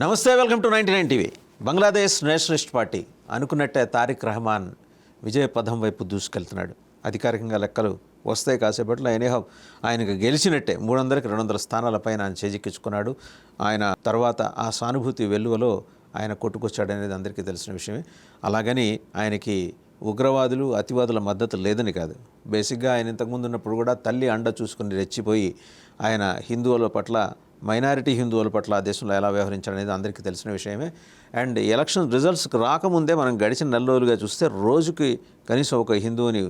నమస్తే, welcome to 99 TV. Bangladesh Nationalist party అనుకున్నట్టే తారిక్ రహమాన్ విజయ పథం వైపు దూసుకెళ్తున్నాడు. అధికారికంగా లెక్కలు వస్తాయి కాసేపట్లో. ఆయనకు గెలిచినట్టే 300కి 200 స్థానాలపైన ఆయన చేజిక్కించుకున్నాడు. ఆయన తర్వాత ఆ సానుభూతి వెల్లువలో ఆయన కొట్టుకొచ్చాడనేది అందరికీ తెలిసిన విషయమే. అలాగని ఆయనకి ఉగ్రవాదులు అతివాదుల మద్దతు లేదని కాదు. బేసిక్గా ఆయన ఇంతకుముందు ఉన్నప్పుడు కూడా తల్లి అండ చూసుకుని రెచ్చిపోయి ఆయన హిందువుల పట్ల, మైనారిటీ హిందువుల పట్ల ఆ దేశంలో ఎలా వ్యవహరించాలనేది అందరికీ తెలిసిన విషయమే. అండ్ ఎలక్షన్ రిజల్ట్స్కి రాకముందే మనం గడిచిన నెల రోజులుగా చూస్తే రోజుకి కనీసం ఒక హిందువుని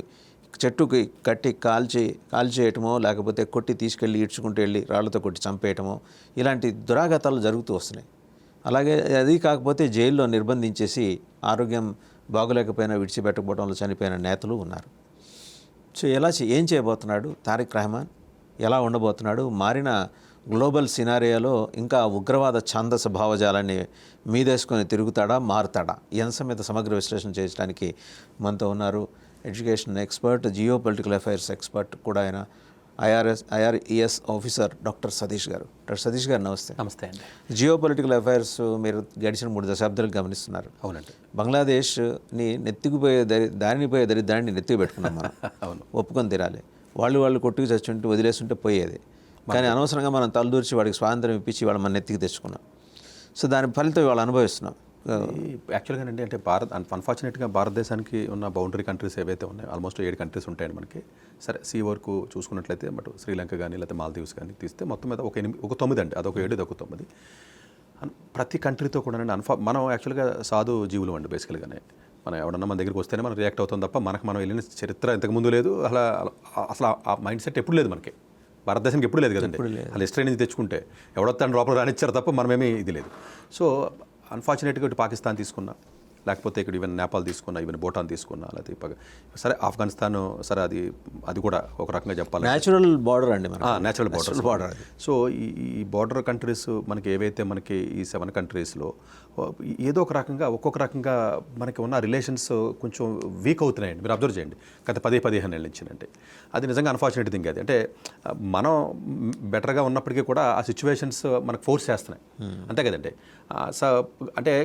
చెట్టుకి కట్టి కాల్చేయటమో, లేకపోతే కొట్టి తీసుకెళ్ళి ఈడ్చుకుంటూ వెళ్ళి రాళ్లతో కొట్టి చంపేయటమో, ఇలాంటి దురాఘాతాలు జరుగుతూ వస్తున్నాయి. అలాగే అది కాకపోతే జైల్లో నిర్బంధించేసి ఆరోగ్యం బాగోలేకపోయినా విడిచిపెట్టకపోవడంలో చనిపోయిన నేతలు ఉన్నారు. సో ఏం చేయబోతున్నాడు తారిక్ రహమాన్? ఎలా ఉండబోతున్నాడు? మారిన గ్లోబల్ సినారియోలో ఇంకా ఉగ్రవాద ఛాందస భావజాలాన్ని మీదేసుకొని తిరుగుతాడా, మారుతాడా? ఈ అంశం మీద సమగ్ర విశ్లేషణ చేయడానికి మనతో ఉన్నారు education expert, geo political affairs expert కూడా ఆయన ఐఆర్ఈఎస్ ఆఫీసర్ డాక్టర్ సతీష్ గారు. డాక్టర్ సతీష్ గారు నమస్తే. నమస్తే అండి. జియో పొలిటికల్ అఫైర్స్ మీరు గడిచిన 3 దశాబ్దాలు గమనిస్తున్నారు. అవునండి. బంగ్లాదేశ్ని దారిని పోయే దరిద్రాన్ని నెత్తికి పెట్టుకున్నాం మనం. అవును, ఒప్పుకొని తీరాలి. వాళ్ళు కొట్టుకు చచ్చుంటే వదిలేస్తుంటే పోయేది. కానీ అనవసరంగా మనం తలదూర్చి వాడికి స్వాతంత్రం ఇప్పించి వాళ్ళు మన నెత్తికి తెచ్చుకున్నాం. సో దాని ఫలితం వాళ్ళు అనుభవిస్తున్నాం. యాక్చువల్గా అంటే అన్ఫార్చునేట్గా భారతదేశానికి ఉన్న బౌండరీ కంట్రీస్ ఏవైతే ఉన్నాయో ఆల్మోస్ట్ 7 కంట్రీస్ ఉంటాయండి మనకి. సరే, సీ వరకు చూసుకున్నట్లయితే బట్ శ్రీలంక కానీ లేకపోతే మాల్దీవ్స్ కానీ తీస్తే మొత్తం మీద ఒక 9 అండి. అదొక 7, ఇదొక 9. ప్రతి కంట్రీతో కూడా మనం యాక్చువల్గా సాధు జీవులు అండి బేసికల్గానే. మనం ఎవడన్నా మన దగ్గరికి వస్తేనే మనం రియాక్ట్ అవుతాం తప్ప మనం వెళ్ళిన చరిత్ర ఇంతకుముందు లేదు. అసలు ఆ మైండ్ సెట్ ఎప్పుడు లేదు మనకి. భారతదేశానికి ఎప్పుడు లేదు కదండి. అసలు హిస్టరీ నుంచి తెచ్చుకుంటే ఎవడొస్తాను లోపల రానిచ్చారు తప్ప మనమేమీ ఇది లేదు. సో అన్ఫార్చునేట్గా ఇటు పాకిస్తాన్ తీసుకున్నా, లేకపోతే ఇక్కడ ఈవెన్ నేపాల్ తీసుకున్నా, ఈవెన్ భూటాన్ తీసుకున్నా, లేకపోతే సరే ఆఫ్ఘనిస్తాన్, సరే అది కూడా ఒక రకంగా చెప్పాలి న్యాచురల్ బార్డర్ అండి, న్యాచురల్ బార్డర్. సో ఈ బార్డర్ కంట్రీస్ మనకి ఏవైతే మనకి ఈ 7 కంట్రీస్లో ఏదో ఒక రకంగా ఒక్కొక్క రకంగా మనకి ఉన్న రిలేషన్స్ కొంచెం వీక్ అవుతున్నాయండి. మీరు అబ్జర్వ్ చేయండి గత 10-15 ఏళ్ళ నుంచి అంటే అది నిజంగా అన్ఫార్చునేట్ థింగ్ అది. అంటే మనం బెటర్గా ఉన్నప్పటికీ కూడా ఆ సిచ్యువేషన్స్ మనకు ఫోర్స్ చేస్తున్నాయి, అంతే కదండి. అంటే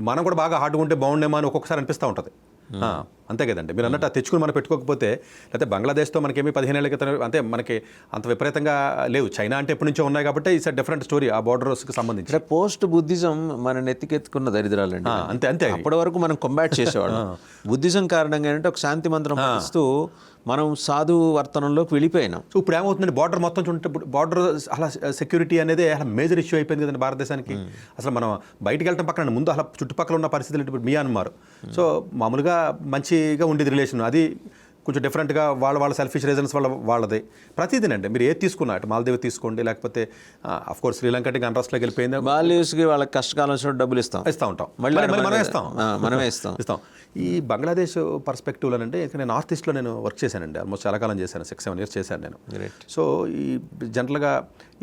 మనం కూడా బాగా హార్డ్గా ఉంటే బాగుండేమో అని ఒక్కొక్కసారి అనిపిస్తూ ఉంటుంది, అంతే కదండి. మీరు అన్నట్టు తెచ్చుకుని మనం పెట్టుకోకపోతే, లేకపోతే బంగ్లాదేశ్తో మనకేమీ 15 ఏళ్ళ క్రితం అంటే మనకి అంత విపరీతంగా లేవు. చైనా అంటే ఎప్పటి నుంచో ఉన్నాయి కాబట్టి ఇట్స్ డిఫరెంట్ స్టోరీ ఆ బార్డర్స్కి సంబంధించి. అంటే పోస్ట్ బుద్ధిజం మన నెత్తికెత్తుకున్న దరిద్రాలండి, అంతే. అప్పటి వరకు మనం కంబాట్ చేసేవాళ్ళం. బుద్ధిజం కారణంగా ఏంటంటే ఒక శాంతి మంత్రం పాటిస్తూ మనం సాధు వర్తనంలోకి వెళ్ళిపోయినాం. సో ఇప్పుడు ఏమవుతుందండి, బార్డర్ మొత్తం చూంటే బార్డర్ అలా సెక్యూరిటీ అనేది అలా మేజర్ ఇష్యూ అయిపోయింది కదండి భారతదేశానికి. అసలు మనం బయటికి వెళ్ళటం పక్కన ముందు అలా చుట్టుపక్కల ఉన్న పరిస్థితులు ఇప్పుడు మియాన్మార్. సో మామూలుగా మంచిగా ఉండేది రిలేషన్, అది కొంచెం డిఫరెంట్గా వాళ్ళ సెల్ఫిష్ రీజన్స్ వాళ్ళది. ప్రతిదినండి మీరు ఏది తీసుకున్నా, అటు మాల్దీవ్ తీసుకోండి, లేకపోతే అఫ్కోర్స్ శ్రీలంక అంటే అన్రెస్ట్లోకి వెళ్ళిపోయింది. మాల్దీవ్స్కి వాళ్ళకి కష్టకాలం వచ్చినప్పుడు డబ్బులు ఇస్తూ ఉంటాం, మళ్ళీ మనమే ఇస్తాం. ఈ బంగ్లాదేశ్ పర్స్పెక్టివ్లో అంటే నేను నార్త్ ఈస్ట్లో నేను వర్క్ చేశానండి, ఆల్మోస్ట్ చాలా కాలం చేశాను, 6-7 years చేశాను నేను. సో ఈ జనరల్గా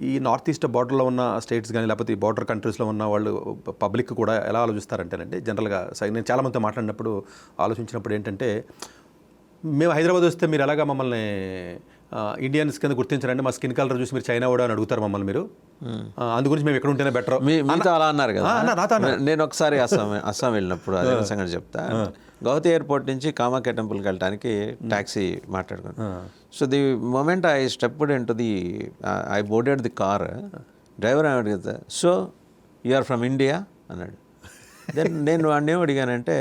ఈ నార్త్ ఈస్ట్ బార్డర్లో ఉన్న స్టేట్స్ కానీ లేకపోతే ఈ బార్డర్ కంట్రీస్లో ఉన్న వాళ్ళు పబ్లిక్ కూడా ఎలా ఆలోచిస్తారంటేనండి, జనరల్గా నేను చాలామందితో మాట్లాడినప్పుడు ఆలోచించినప్పుడు ఏంటంటే, మేము హైదరాబాద్ వస్తే మీరు ఎలాగా మమ్మల్ని ఇండియన్స్ కింద గుర్తించరండి, మా స్కిన్ కలర్ చూసి మీరు చైనా వాడు అని అడుగుతారు మమ్మల్ని మీరు, అందు గురించి మేము ఎక్కడ ఉంటేనే బెటర్ మీతో అలా అన్నారు కదా. నేను ఒకసారి అస్సాం వెళ్ళినప్పుడు అదే సంగతి చెప్తా. గౌహతి ఎయిర్పోర్ట్ నుంచి కామాఖ్య టెంపుల్కి వెళ్ళడానికి ట్యాక్సీ మాట్లాడుకున్నాను. So the moment I stepped into I boarded the car, driver ఏమడి కదా, so you are from India అన్నాడు. దెన్ నేను వాడిని ఏం అడిగానంటే,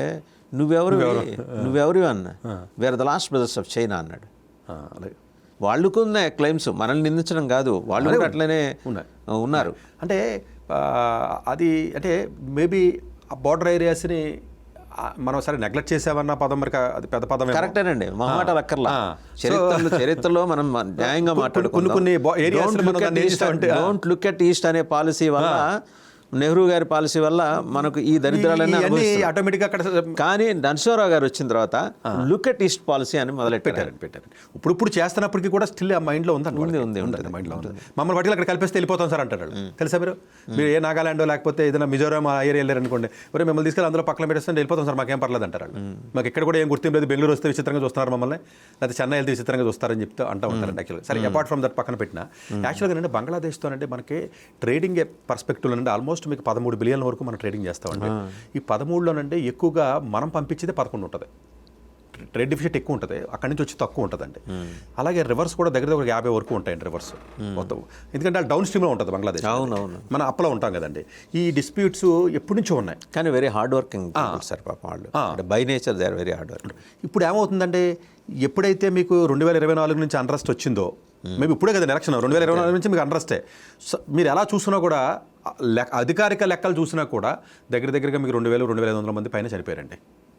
నువ్వెవరు అన్న, were the lost brothers of China అన్నాడు. వాళ్ళకున్న క్లెయిమ్స్ మనల్ని నిందించడం కాదు, వాళ్ళు కూడా అట్లనే ఉన్నారు. అంటే అది అంటే మేబీ ఆ బార్డర్ ఏరియాస్ని మనం సరే నెగ్లెక్ట్ చేసామన్న పదం మరి అది పెద్ద పదం కరెక్టేనండి, మొహమాటాలు అక్కర్లా. చరిత్రలో మనం న్యాయంగా మాట్లాడుకున్నాం. కొన్ని areas don't look at east అనే పాలసీ వల్ల, నెహ్రూ గారి పాలసీ వల్ల మనకు ఈ దరిద్రాలన్నీ ఆటోమేటిక్గా అక్కడ. కానీ నరసింహారావు గారు వచ్చిన తర్వాత లుక్ ఎట్ ఈస్ట్ పాలసీ అని పెట్టారు. ఇప్పుడు చేస్తున్నప్పటికీ కూడా స్టిల్ ఆ మైండ్లో ఉంది మైండ్లో ఉంటుంది. మమ్మల్ని బట్టి అక్కడ కలిపేస్తే వెళ్ళిపోతాం సార్ అంటారు. తెలుసా మీరు ఏ నాగాలాండ్ లేకపోతే ఏదైనా మిజోరాం ఆ ఏరియా వెళ్ళారనుకోండి, మరి మిమ్మల్ని తీసుకెళ్ళి అందులో పక్కన పెట్టేస్తే వెళ్ళిపోతాం సార్, మాకేం పర్లేదు అంటారు. మాకు ఎక్కడ కూడా ఏం గుర్తింపు లేదు, బెంగళూరు వస్తే విచిత్రంగా చూస్తున్నారు మమ్మల్ని, లేకపోతే చెన్నై వెళ్తే విచిత్రంగా చూస్తారని చెప్తే అంటూ ఉంటారండి. యాక్చువల్గా సరే అపార్ట్ ఫ్రమ్ దట్ పక్కన పెట్టిన యాక్చువల్గా అంటే బంగ్లాదేశ్తో అంటే మనకి ట్రేడింగ్ పర్స్పెక్టివ్ అంటే ఆల్మోస్ట్ ఆల్మోస్ట్ మీకు 13 బిలియన్ల వరకు మనం ట్రేడింగ్ చేస్తామండి. ఈ 13లోనంటే ఎక్కువగా మనం పంపించేదే 11 ఉంటుంది. ట్రేడ్ డిఫిసిట్ ఎక్కువ ఉంటుంది, అక్కడి నుంచి వచ్చి తక్కువ ఉంటుందండి. అలాగే రివర్స్ కూడా దగ్గర దగ్గర 50 వరకు ఉంటాయండి రివర్స్ మొత్తం. ఎందుకంటే డౌన్ స్ట్రీమ్లో ఉంటుంది బంగ్లాదేశ్. అవునవును, మన అప్లో ఉంటాం కదండి. ఈ డిస్ప్యూట్స్ ఎప్పటి నుంచో ఉన్నాయి, కానీ వెరీ హార్డ్ వర్కింగ్ సార్ పాపం వాళ్ళు. By nature they are very hard working. ఇప్పుడు ఏమవుతుందంటే ఎప్పుడైతే మీకు 2024 నుంచి అన్రెస్ట్ వచ్చిందో, మేబీ ఇప్పుడే కదా ఎలక్షన్, 2024 నుంచి మీకు అన్రెస్టే. మీరు ఎలా చూసినా కూడా అధికారిక లెక్కలు చూసినా కూడా దగ్గరగా మీకు 2000-2500 మంది పైన చనిపోయారండి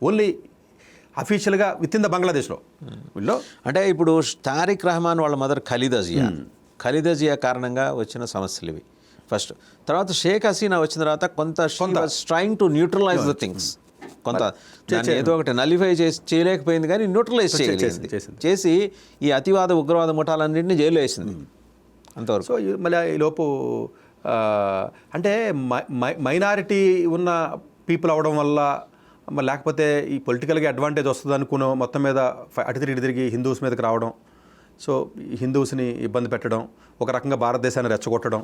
ఓన్లీ అఫీషియల్గా విత్ ఇన్ ద బంగ్లాదేశ్లో. వీళ్ళు అంటే ఇప్పుడు తారిక్ రహమాన్ వాళ్ళ మదర్ ఖలీదా జియా కారణంగా వచ్చిన సమస్యలు ఇవి ఫస్ట్. తర్వాత షేక్ హసీనా వచ్చిన తర్వాత కొంత trying to neutralise the things, కొంత ఏదో ఒకటి నలిఫై చేయలేకపోయింది, కానీ న్యూట్రలైజ్ చేసి ఈ అతివాద ఉగ్రవాద ముఠాలన్నింటినీ జైల్లో వేసింది అంతవరకు. సో మళ్ళీ ఈ లోపు అంటే మైనారిటీ ఉన్న పీపుల్ అవడం వల్ల, లేకపోతే ఈ పొలిటికల్గా అడ్వాంటేజ్ వస్తుంది అనుకున్న మొత్తం మీద అటు తిరిగి హిందూస్ మీదకి రావడం, సో హిందూస్ని ఇబ్బంది పెట్టడం, ఒక రకంగా భారతదేశాన్ని రెచ్చగొట్టడం,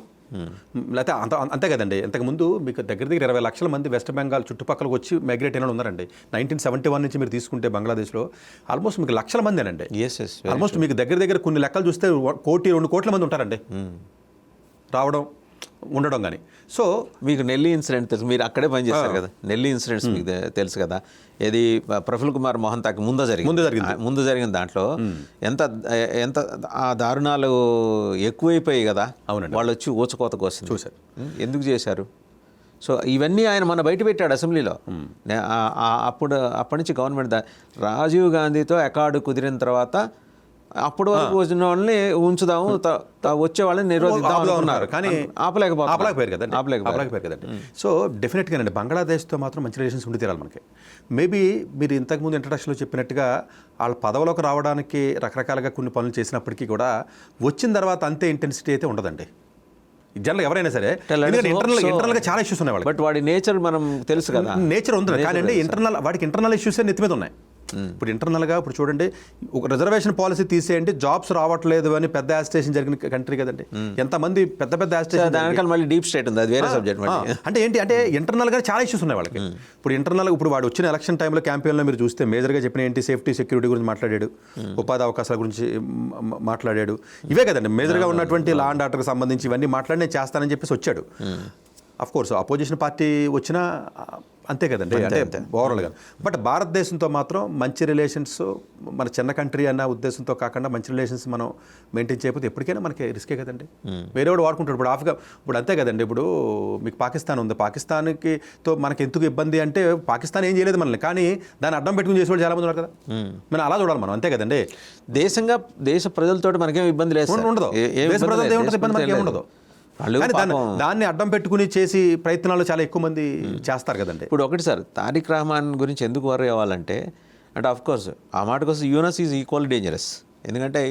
లేకపోతే అంతే కదండి. ఇంతకుముందు మీకు దగ్గర 20 లక్షల మంది వెస్ట్ బెంగాల్ చుట్టుపక్కలకు వచ్చి మైగ్రేట్ అయిన ఉన్నారండి. 1971 నుంచి మీరు తీసుకుంటే బంగ్లాదేశ్లో ఆల్మోస్ట్ మీకు లక్షల మందేనండి. ఆల్మోస్ట్ మీకు దగ్గర కొన్ని లెక్కలు చూస్తే 1-2 కోట్ల మంది ఉంటారండి రావడం ఉండడం. కానీ సో మీకు నెల్లి ఇన్సిడెంట్ తెలుసు, మీరు అక్కడే పనిచేస్తారు కదా. నెల్లి ఇన్సిడెంట్స్ మీకు తెలుసు కదా. ఏది ప్రఫుల్ కుమార్ మొహంతాకి ముందు జరిగిన దాంట్లో ఎంత ఆ దారుణాలు ఎక్కువైపోయాయి కదా. అవునండి, వాళ్ళు వచ్చి ఊచకోత కోసం చూశారు. ఎందుకు చేశారు? సో ఇవన్నీ ఆయన మన బయట పెట్టాడు అసెంబ్లీలో. అప్పటి నుంచి గవర్నమెంట్ రాజీవ్ గాంధీతో అకార్డు కుదిరిన తర్వాత అప్పటి వరకు వచ్చిన వాళ్ళని ఉంచుదాము, వచ్చే వాళ్ళని నిరోధిద్దాం అనుకున్నారు, కానీ ఆపలేకపోయారు కదండి. సో డెఫినెట్గానండి బంగ్లాదేశ్తో మాత్రం మంచి రిలేషన్స్ ఉండి తీరాలి మనకి. మేబీ మీరు ఇంతకుముందు ఇంట్రడక్షన్లో చెప్పినట్టుగా వాళ్ళ పదవిలోకి రావడానికి రకరకాలుగా కొన్ని పనులు చేసినప్పటికీ కూడా వచ్చిన తర్వాత అంతే ఇంటెన్సిటీ అయితే ఉండదండి జనరల్ ఎవరైనా సరే. ఇంటర్నల్గా చాలా ఇష్యూస్ ఉన్నాయి వాళ్ళకి. బట్ వాడి నేచర్ మనం తెలుసు కదా, నేచర్ ఉంది, కానీ వాడికి ఇంటర్నల్ ఇష్యూస్ నెత్తి మీద ఉన్నాయి. ఇప్పుడు ఇంటర్నల్గా ఇప్పుడు చూడండి, ఒక రిజర్వేషన్ పాలసీ తీసేయండి, జాబ్స్ రావట్లేదు అని పెద్ద యాజిటేషన్ జరిగిన కంట్రీ కదండి. ఎంతమంది పెద్ద యాజిటేషన్, మళ్ళీ డీప్ స్టేట్ ఉంది, అది వేరే సబ్జెక్ట్. అంటే ఏంటి అంటే ఇంటర్నల్గా చాలా ఇష్యూస్ ఉన్నాయి వాళ్ళకి. ఇప్పుడు వాడు వచ్చిన ఎలక్షన్ టైంలో క్యాంపెయిన్లో మీరు చూస్తే మేజర్గా చెప్పిన ఏంటి, సేఫ్టీ సెక్యూరిటీ గురించి మాట్లాడాడు, ఉపాధి అవకాశాల గురించి మాట్లాడాడు. ఇవే కదండి మేజర్గా ఉన్నటువంటి లా అండ్ ఆర్డర్కి సంబంధించి ఇవన్నీ మాట్లాడి నేను చేస్తానని చెప్పేసి వచ్చాడు. అఫ్ కోర్స్ అపోజిషన్ పార్టీ వచ్చినా అంతే కదండి, అంటే ఓవరాల్గా. బట్ భారతదేశంతో మాత్రం మంచి రిలేషన్స్, మన చిన్న కంట్రీ అన్న ఉద్దేశంతో కాకుండా మంచి రిలేషన్స్ మనం మెయింటైన్ చేయకపోతే ఎప్పటికైనా మనకి రిస్కే కదండి. వేరే వాడు వాడుకుంటాడు. ఇప్పుడు అంతే కదండి. ఇప్పుడు మీకు పాకిస్తాన్ ఉంది, పాకిస్తాన్కి మనకి ఎందుకు ఇబ్బంది అంటే పాకిస్తాన్ ఏం చేయలేదు మనల్ని, కానీ దాన్ని అడ్డం పెట్టుకుని చేసేవాళ్ళు చాలా మంది ఉన్నారు కదా. మనం అలా చూడాలి మనం, అంతే కదండి. దేశ ప్రజలతో మనకేం ఇబ్బంది లేదు, ఉండదు. దేశ ప్రజలతో ఏముంటుంది ఇబ్బంది, మనకేం ఉండదు. దాన్ని అడ్డం పెట్టుకుని చేసి ప్రయత్నాలు చాలా ఎక్కువ మంది చేస్తారు కదండి. ఇప్పుడు ఒకటి సార్, తారిక్ రహమాన్ గురించి ఎందుకు వరీ అవ్వాలంటే, అంటే ఆఫ్ కోర్స్ ఆ మాట కోసం యూనస్ ఈజ్ ఈక్వల్ డేంజరస్. ఎందుకంటే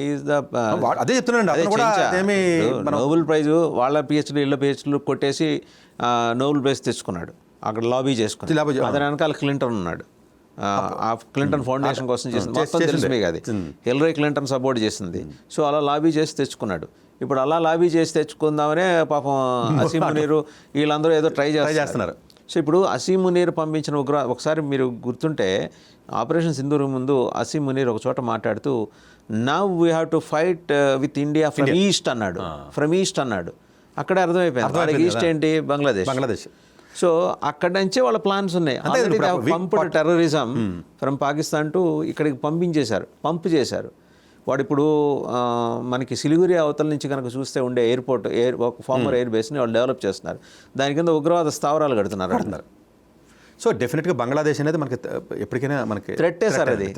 అదే చెప్తున్నాను, నోబెల్ ప్రైజ్ వాళ్ళ పిహెచ్డీ ఇళ్ళ పిహెచ్డీలు కొట్టేసి నోబెల్ ప్రైజ్ తెచ్చుకున్నాడు, అక్కడ లాబీ చేసుకున్నాడు. అతని వెనకాల క్లింటన్ ఉన్నాడు, ఆ క్లింటన్ ఫౌండేషన్ కోసం చేసింది, మొత్తం తెలుసు మీకు. అది హిల్లరీ క్లింటన్ సపోర్ట్ చేసింది. సో అలా లాబీ చేసి తెచ్చుకున్నాడు. ఇప్పుడు అలా లాబీ చేసి తెచ్చుకుందామనే పాపం అసీం మునీరు వీళ్ళందరూ ఏదో ట్రై చేస్తున్నారు. సో ఇప్పుడు అసీం మునీర్ పంపించిన ఒకసారి మీరు గుర్తుంటే ఆపరేషన్ సింధూర్ ముందు అసీం మునీర్ ఒక చోట మాట్లాడుతూ now we have to fight with India from east అన్నాడు. అక్కడే అర్థమైపోయింది ఈస్ట్ ఏంటి, బంగ్లాదేశ్. సో అక్కడి నుంచే వాళ్ళ ప్లాన్స్ ఉన్నాయి. పంపుడు టెర్రరిజం ఫ్రమ్ పాకిస్తాన్ టు ఇక్కడికి పంపు చేశారు. వాడు ఇప్పుడు మనకి సిలిగురి అవతల నుంచి కనుక చూస్తే ఉండే ఒక ఫార్మర్ ఎయిర్ బేస్ని వాళ్ళు డెవలప్ చేస్తున్నారు. దాని కింద ఉగ్రవాద స్థావరాలు కడుతున్నారు. సో డెఫినెట్గా బంగ్లాదేశ్ అనేది మనకి ఎప్పటికైనా మనకి థ్రెట్టే సార్. అది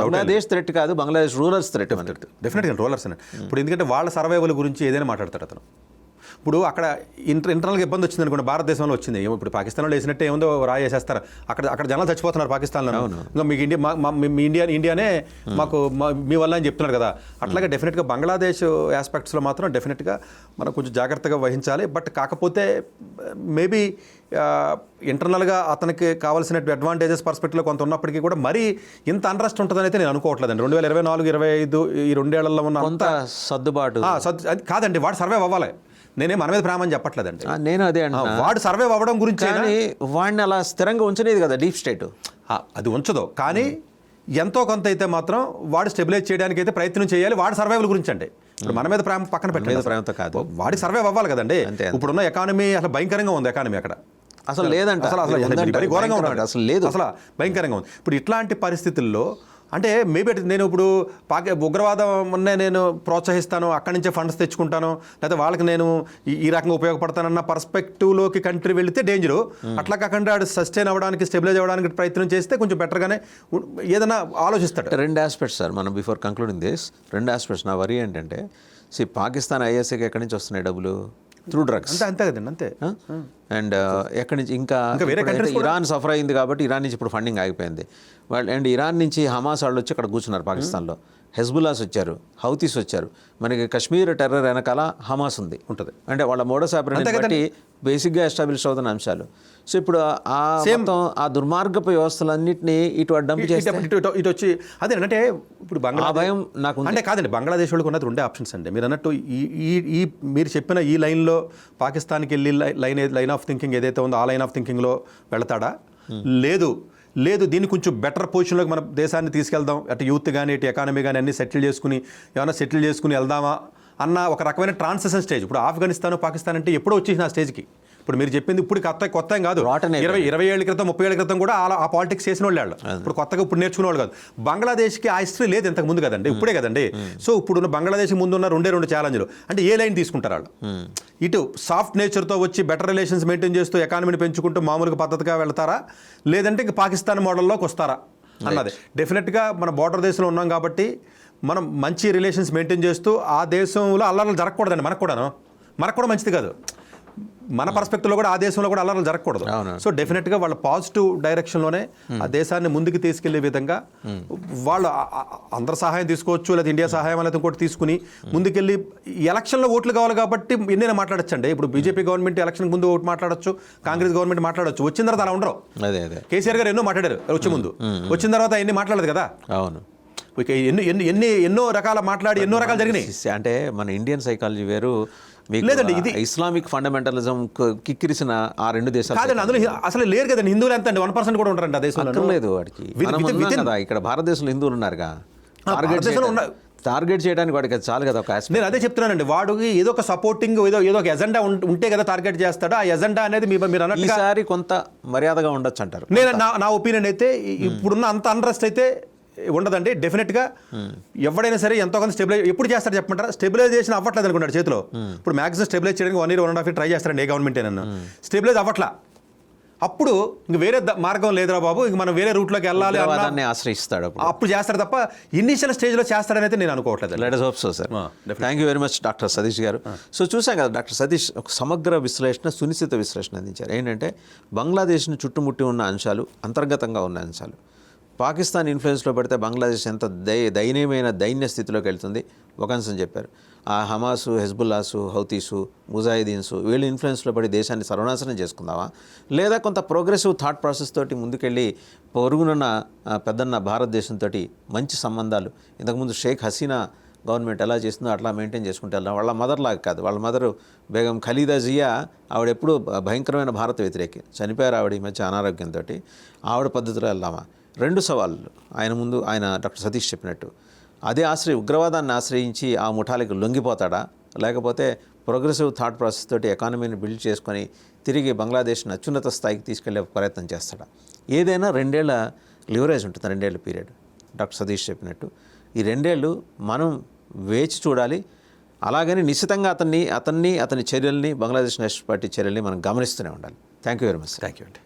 బంగ్లాదేశ్ థ్రెట్ కాదు, బంగ్లాదేశ్ రూరల్స్ థ్రెట్. డెఫినెట్గా రూరల్స్ అండి. ఇప్పుడు ఎందుకంటే వాళ్ళ సర్వైవల్ గురించి ఏదైనా మాట్లాడతాడు అతను. ఇప్పుడు అక్కడ ఇంటర్నల్గా ఇబ్బంది వచ్చింది అనుకోండి, భారతదేశంలో వచ్చింది. ఇప్పుడు పాకిస్తాన్లో వేసినట్టే ఏముందో రాయి వేసేస్తారు. అక్కడ జనాలు చచ్చిపోతున్నారు పాకిస్తాన్లో. ఇంకా మీకు ఇండియానే మాకు మీ వల్ల అని చెప్తున్నారు కదా. అట్లాగే డెఫినెట్గా బంగ్లాదేశ్ ఆస్పెక్ట్స్లో మాత్రం డెఫినెట్గా మనం కొంచెం జాగ్రత్తగా వహించాలి. బట్ కాకపోతే మేబీ ఇంటర్నల్గా అతనికి కావాల్సిన అడ్వాంటేజెస్ పర్స్పెక్టివ్లో కొంత ఉన్నప్పటికీ కూడా మరీ ఇంత అన్రెస్ట్ ఉంటుందని అయితే నేను అనుకోవట్లేదండి. 2024-25 ఈ 2 ఏళ్లలో ఉన్న కొంత సర్దుబాటు కాదండి. వాడు సర్వైవ్ అవ్వాలి. నేనే మన మీద ప్రేమ అని చెప్పట్లేదండి. నేను అదే అంటున్నా. వాడు సర్వైవ్ అవ్వడం గురించి కానీ వాడిని అలా స్థిరంగా ఉంచలేదు కదా డీప్ స్టేట్. అది ఉంచదు, కానీ ఎంతో కొంత అయితే మాత్రం వాడు స్టెబిలైజ్ చేయడానికి అయితే ప్రయత్నం చేయాలి. వాడి సర్వైవల్ గురించి అంటే ఇప్పుడు మన మీద ప్రేమ పక్కన పెట్టలేదు, ప్రేమతో కాదు, వాడి సర్వైవ్ అవ్వాలి కదండి. ఇప్పుడున్న ఎకానమీ అసలు భయంకరంగా ఉంది. ఎకానమీ అక్కడ అసలు లేదంట, అసలు ఘోరంగా ఉంది, అసలు లేదు, అసలు భయంకరంగా ఉంది. ఇప్పుడు ఇట్లాంటి పరిస్థితుల్లో అంటే మేబీ నేను ఇప్పుడు ఉగ్రవాదం ఉన్నే నేను ప్రోత్సహిస్తాను, అక్కడి నుంచే ఫండ్స్ తెచ్చుకుంటాను, లేకపోతే వాళ్ళకి నేను ఈ రకంగా ఉపయోగపడతానన్న పర్స్పెక్టివ్లోకి కంట్రీ వెళితే డేంజరు. అట్లా కాకుండా సస్టైన్ అవ్వడానికి, స్టెబిలైజ్ అవ్వడానికి ప్రయత్నం చేస్తే కొంచెం బెటర్గానే ఏదైనా ఆలోచిస్తాడు. రెండు ఆస్పెక్ట్స్ సార్, మనం బిఫోర్ కంక్లూడింగ్ దిస్, రెండు ఆస్పెక్ట్స్. నా వరీ ఏంటంటే పాకిస్తాన్ ఐఎస్ఐకి ఎక్కడి నుంచి వస్తున్నాయి డబ్బులు? Through drugs. అంతే కదండి, అంతే. అండ్ ఎక్కడి నుంచి ఇంకా ఇరాన్ సఫర్ అయింది కాబట్టి ఇరాన్ నుంచి ఇప్పుడు ఫండింగ్ ఆగిపోయింది. వాళ్ళు అండ్ ఇరాన్ నుంచి హమాస్ వాళ్ళు వచ్చి ఇక్కడ కూర్చున్నారు పాకిస్తాన్లో. హెజ్బుల్లాస్ వచ్చారు, హౌతీస్ వచ్చారు. మనకి కశ్మీర్ టెర్రర్ వెనకాల హమాస్ ఉంటుంది. అంటే వాళ్ళ మోడస్ ఆపరేషన్ బట్టి బేసిక్గా ఎస్టాబ్లిష్ అవుతున్న అంశాలు. సో ఇప్పుడు మొత్తం ఆ దుర్మార్గపు వ్యవస్థలన్నింటినీ ఇటు డంప్ చేసి ఇటు వచ్చి అదే అంటే ఇప్పుడు భయం నాకు అంటే కాదండి. బంగ్లాదేశ్ వాళ్ళకి ఉన్నది రెండే ఆప్షన్స్ అండి. మీరు అన్నట్టు ఈ మీరు చెప్పిన ఈ లైన్లో పాకిస్తాన్కి వెళ్ళి లైన్ ఆఫ్ థింకింగ్ ఏదైతే ఉందో ఆ లైన్ ఆఫ్ థింకింగ్లో వెళతాడా? లేదు దీన్ని కొంచెం బెటర్ పొజిషన్లోకి మన దేశాన్ని తీసుకెళ్దాం, అటు యూత్ కానీ ఇటు ఎకానమీ కానీ అన్ని సెటిల్ చేసుకుని వెళ్దామా అన్న ఒక రకమైన ట్రాన్సిషన్ స్టేజ్. ఇప్పుడు ఆఫ్ఘనిస్తాన్, పాకిస్తాన్ అంటే ఎప్పుడో వచ్చేసిన ఆ స్టేజ్కి. ఇప్పుడు మీరు చెప్పింది ఇప్పుడు కొత్త ఏం కాదు. 20 ఏళ్ళ క్రితం, 30 ఏళ్ళ క్రితం కూడా ఆ పాలిటిక్స్ చేసిన వాళ్ళు. ఇప్పుడు కొత్తగా ఇప్పుడు నేర్చుకునే వాళ్ళు కాదు. బంగ్లాదేశ్కి ఆ హిస్టరీ లేదు ఇంతకు ముందు కదండి, ఇప్పుడే కదండి. సో ఇప్పుడున్న బంగ్లాదేశ్ ముందున్న రెండు ఛాలెంజ్లు అంటే ఏ లైన్ తీసుకుంటారు వాళ్ళు? ఇటు సాఫ్ట్ నేచర్తో వచ్చి బెటర్ రిలేషన్స్ మెయింటైన్ చేస్తూ ఎకానమీని పెంచుకుంటూ మామూలుగా పద్ధతిగా వెళ్తారా, లేదంటే ఇంక పాకిస్తాన్ మోడల్లోకి వస్తారా అన్నది. డెఫినెట్గా మన బోర్డర్ దేశంలో ఉన్నాం కాబట్టి మనం మంచి రిలేషన్స్ మెయింటైన్ చేస్తూ ఆ దేశంలో అల్లర్లు జరగకూడదండి. మనకు కూడా మంచిది కాదు. మన పర్స్పెక్టివ్లో కూడా ఆ దేశంలో కూడా అల్లర్లు జరగకూడదు. సో డెఫినెట్గా వాళ్ళ పాజిటివ్ డైరెక్షన్లోనే ఆ దేశాన్ని ముందుకు తీసుకెళ్లే విధంగా వాళ్ళు అందరి సహాయం తీసుకోవచ్చు, లేదా ఇండియా సహాయం అనేది ఇంకోటి తీసుకుని ముందుకెళ్ళి ఎలక్షన్లో ఓట్లు కావాలి కాబట్టి ఎన్నైనా మాట్లాడచ్చండి. ఇప్పుడు బీజేపీ గవర్నమెంట్ ఎలక్షన్ ముందు ఓటు మాట్లాడచ్చు, కాంగ్రెస్ గవర్నమెంట్ మాట్లాడచ్చు. వచ్చిన తర్వాత అలా ఉండరు. కేసీఆర్ గారు ఎన్నో మాట్లాడారు వచ్చే ముందు, వచ్చిన తర్వాత ఎన్ని మాట్లాడలేదు కదా. అవును, ఎన్నో రకాల మాట్లాడి ఎన్నో రకాలు జరిగినాయి. అంటే మన ఇండియన్ సైకాలజీ వేరు, లేదండి ఇది ఇస్లామిక్ ఫండమెంటలిజం కిక్కిరిసిన ఆ రెండు దేశాలు కాదండి. అందులో అసలు లేరు కదండి హిందువులు. ఎంత అండి 1% కూడా ఉంటారండి ఆ దేశంలో. లేదు వాడికి. ఇక్కడ భారతదేశంలో హిందువులు ఉన్నారుగా, టార్గెట్ చేయడానికి వాడికి చాలు కదా. నేను అదే చెప్తున్నానండి, వాడికి ఏదో ఒక సపోర్టింగ్ ఏదో ఒక ఎజెండా ఉంటే కదా టార్గెట్ చేస్తాడు. ఆ ఎజెండా అనేది మీరు అన్నట్టు ఈసారి కొంత మర్యాదగా ఉండొచ్చు అంటారు. నేను నా ఒపీనియన్ అయితే ఇప్పుడున్న అంత అన్రెస్ట్ అయితే ఉండదండి. డెఫినెట్గా ఎవడైనా సరే ఎంతో కొంత స్టెబిలైజ్ ఎప్పుడు చేస్తారు చెప్పమంటారా? స్టెబిలైజేషన్ అవ్వట్లేదు అనుకున్నాడు చేతిలో. ఇప్పుడు మ్యాక్సిమం స్టెబిలైజ్ చేయడానికి 1 year 1.5 year ట్రై చేస్తారండి ఏ గవర్నమెంట్ అయినా. స్టెబిలైజ్ అవ్వట్లా. అప్పుడు ఇంక వేరే మార్గం లేదురా బాబు, ఇంక మనం వేరే రూట్లోకి వెళ్ళాలి అన్నదాన్ని ఆశ్రయిస్తాడు. అప్పుడు చేస్తాడు తప్ప ఇనిషియల్ స్టేజ్లో చేస్తాడని అయితే నేను అనుకోవట్లేదు. Let us hope so, sir. Thank you very much doctor Satish గారు. సో చూసాం కదా, డాక్టర్ సతీష్ ఒక సమగ్ర విశ్లేషణ, సునిశ్చిత విశ్లేషణ అందించారు. ఏంటంటే బంగ్లాదేశ్ను చుట్టుముట్టి ఉన్న అంశాలు, అంతర్గతంగా ఉన్న అంశాలు, పాకిస్తాన్ ఇన్ఫ్లుయెన్స్లో పడితే బంగ్లాదేశ్ ఎంత దయనీయమైన దైన్య స్థితిలోకి వెళ్తుంది ఒక అంశం చెప్పారు. ఆ హమాసు, హెజ్బుల్లాసు, హౌతీసు, ముజాహిదీన్సు వీళ్ళు ఇన్ఫ్లుయెన్స్లో పడి దేశాన్ని సర్వనాశనం చేసుకుందామా, లేదా కొంత ప్రోగ్రెసివ్ థాట్ ప్రాసెస్ తోటి ముందుకెళ్ళి పొరుగునున్న పెద్దన్న భారతదేశంతో మంచి సంబంధాలు, ఇంతకుముందు షేక్ హసీనా గవర్నమెంట్ ఎలా చేస్తుందో అట్లా మెయింటైన్ చేసుకుంటూ వెళ్దాం. వాళ్ళ మదర్ లాగా కాదు, వాళ్ళ మదరు బేగం ఖలీదా జియా ఆవిడెప్పుడు భయంకరమైన భారత వ్యతిరేకి, చనిపోయారు ఆవిడ ఈ మధ్య అనారోగ్యంతో. ఆవిడ పద్ధతిలో వెళ్దామా? రెండు సవాళ్ళు ఆయన ముందు. ఆయన డాక్టర్ సతీష్ చెప్పినట్టు అదే ఉగ్రవాదాన్ని ఆశ్రయించి ఆ ముఠాలకు లొంగిపోతాడా, లేకపోతే ప్రోగ్రెసివ్ థాట్ ప్రాసెస్ తోటి ఎకానమీని బిల్డ్ చేసుకొని తిరిగి బంగ్లాదేశ్ని అత్యున్నత స్థాయికి తీసుకెళ్లే ప్రయత్నం చేస్తాడా? ఏదైనా 2 ఏళ్ల లివరేజ్ ఉంటుంది, 2 ఏళ్ల పీరియడ్. డాక్టర్ సతీష్ చెప్పినట్టు ఈ 2 ఏళ్ళు మనం వేచి చూడాలి. అలాగని నిశ్చితంగా అతని చర్యల్ని, బంగ్లాదేశ్ నేషనల్ పార్టీ చర్యల్ని మనం గమనిస్తూనే ఉండాలి. Thank you very much. Thank you అండి.